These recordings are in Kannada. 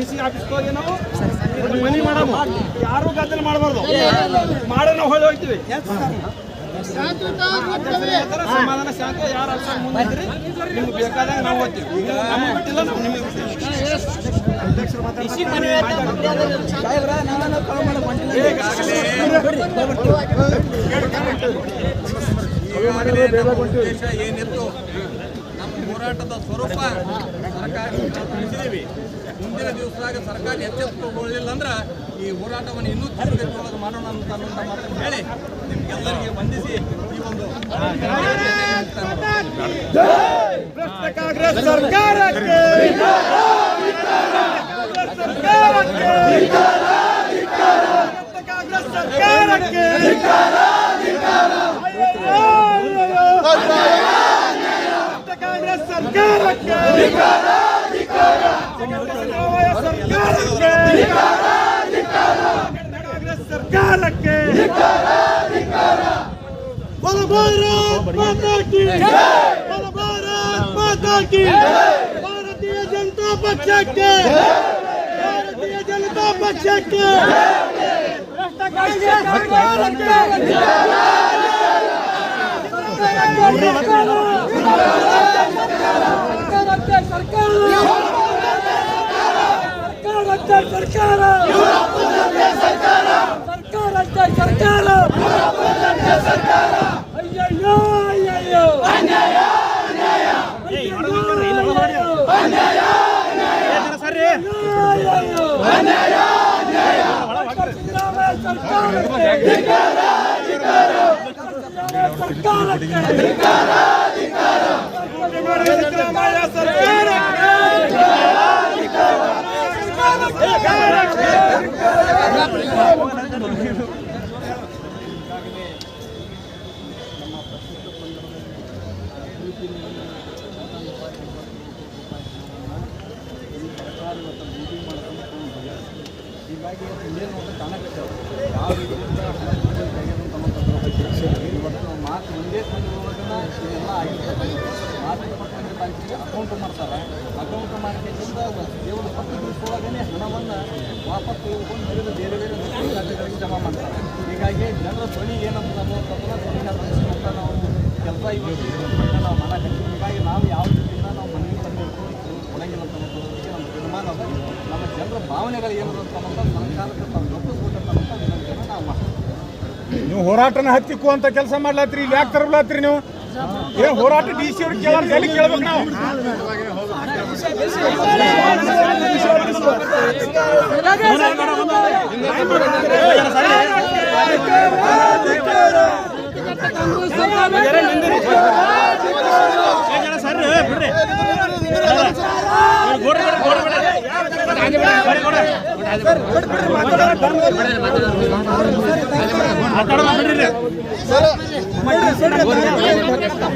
ಸಿ ಆಫೀಸ್ಗೆ ಹೋಗಿ ನಾವು ಮನಿ ಮಾಡಮ್ಮ, ಯಾರು ಗದ್ದಲ ಮಾಡಬಾರ್ದು, ಮಾಡಿ ನಾವು ಹೊಳ್ಳಿ ಹೋಗ್ತೀವಿ. ಸಮಾಧಾನ ಶಾಂತ ಯಾರು ಅರ್ಥ ಮುಂದಿದ್ರಿ ನಿಮ್ಗೆ ಬೇಕಾದಾಗ ನಾವು ಹೋಗ್ತೀವಿ, ನಮಗೆ ಬಿಟ್ಟಿಲ್ಲ ನಾವು ನಿಮಗೆ ಏನಿತ್ತು ನಮ್ಮ ಹೋರಾಟದ ಸ್ವರೂಪ ಸರ್ಕಾರ ತಿಳಿಸಿದ್ದೀವಿ. ಮುಂದಿನ ದಿವಸದಾಗ ಸರ್ಕಾರ ಎಚ್ಚೆತ್ತುಕೊಳ್ಳಲಿಲ್ಲ ಅಂದ್ರೆ ಈ ಹೋರಾಟವನ್ನು ಇನ್ನೂ ತೀವ್ರಗತಿಯೊಳಗೆ ಮಾಡೋಣ ಅಂತ ಮಾತನ್ನು ಹೇಳಿ ನಿಮ್ಗೆಲ್ಲರಿಗೆ ವಂದಿಸಿ ಈ ಒಂದು ಕಾಂಗ್ರೆಸ್ ಸರ್ಕಾರಕ್ಕೆ ಕಾಂಗ್ರೆಸ್ ಸರ್ಕಾರಕ್ಕೆ ಕಾಂಗ್ರೆಸ್ ಸರ್ಕಾರಕ್ಕೆ ಕಾಂಗ್ರೆಸ್ ಸರ್ಕಾರಕ್ಕೆ बोलो भारत माता की बोलो भारत माता की भारतीय जनता पक्ष के भारतीय जनता पक्ष के ಹೀಗಾಗಿ ಇನ್ನೇನು ಕಾಣಕತ್ತೇವೆ ಯಾವ ರೀತಿಯಿಂದ ಇವತ್ತು ನಾವು ಮಾತು ಒಂದೇ ತಿಂಗಳೊಳಗನ ಇದೆಲ್ಲ ಆಗಿರ್ತದೆ. ಮಾತಿನ ಮಕ್ಕಳಿಗೆ ತಾರೀಕಿಗೆ ಅಕೌಂಟ್ ಮಾಡ್ತಾರೆ. ಅಕೌಂಟ್ ಮಾಡಿದ್ದರಿಂದ ಕೇವಲ 10 ದಿವಸದೊಳಗೇ ಹಣವನ್ನು ವಾಪಸ್ ತೆಗೆದುಕೊಂಡು ಬೇರೆ ಬೇರೆ ಬೇರೆ ಖಾತೆಗಳಿಗೆ ಜಮಾ ಮಾಡ್ತಾರೆ. ಹೀಗಾಗಿ ಜನರ ಧ್ವನಿ ಏನಂತ ಅನ್ನೋದನ್ನ ಧ್ವನಿಯಾದಂಥ ನಾವು ಕೆಲಸ ಇವತ್ತು ನಾವು ಮಾಡಕತ್ತೀವಿ. ಹೀಗಾಗಿ ನಾವು ಯಾವ ರೀತಿಯಿಂದ ನಾವು ಮನೆಗೆ ತಂದಿರ್ತೀವಿ ಕೊಡಂಗಿಲ್ಲ ಅಂತ ಅನ್ನೋದಕ್ಕೆ ನಮ್ಮ ತೀರ್ಮಾನ ಅದ. ನಮ್ಮ ಜನರ ಭಾವನೆಗಳು ಏನು ಅಂತ ಅನ್ನೋದು ಸರ್ಕಾರಕ್ಕೆ ತಾವು ಗೊತ್ತಿಸ್ಬೇಕಂತ ವಿನಂತಿಯನ್ನು ನಾವು ಮಾಡ್ತೀವಿ. ನೀವು ಹೋರಾಟನ ಹತ್ತಿಕ್ಕೂ ಅಂತ ಕೆಲಸ ಮಾಡ್ಲಾತ್ರಿ, ಇಲ್ಲಿ ಯಾಕೆ ತರಬ್ಲಾತ್ರಿ ನೀವು? ಏ ಹೋರಾಟ ಡಿ ಸಿ ಅವ್ರಿಗೆ ಕೇಳೋರು ಎಲ್ಲಿ ಕೇಳ್ಬೇಕು ನಾವು?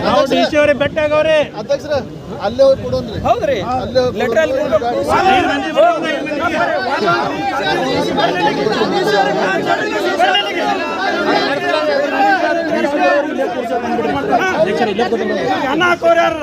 ನಾವು ಡಿ ಸಿ ಅವ್ರಿಗೆ ಬೆಟ್ಟ ಆಗವ್ರಿ ಅಧ್ಯಕ್ಷರ ಅಲ್ಲೇ ಹೋಗಿ ಕೊಡೋನ್ರಿ. ಹೌದ್ರಿ ಲೆಟರ್ ಅಲ್ಲಿ ಅನ್ನ ಹಾಕೋರಿ ಯಾರ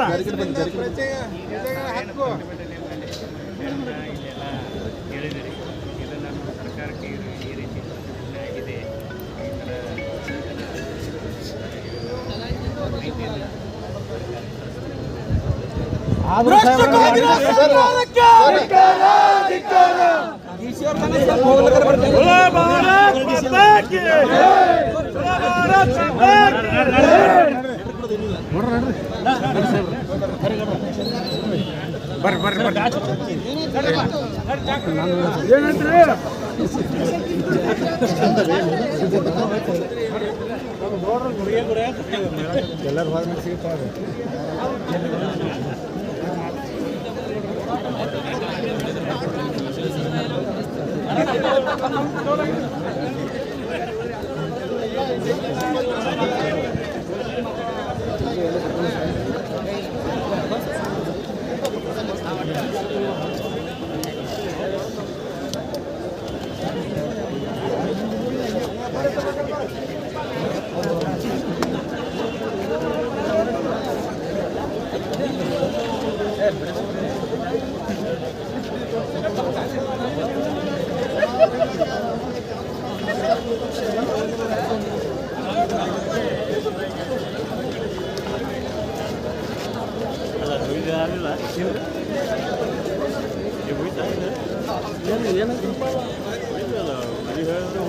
ಎಲ್ಲರೂ ಹೊರಗೆ ಸಿಗ್ತಾರೆ. ಯಾರಿಲ್ಲ ಏನು ಏನಂತ ಹೇಳಿದ್ರೆ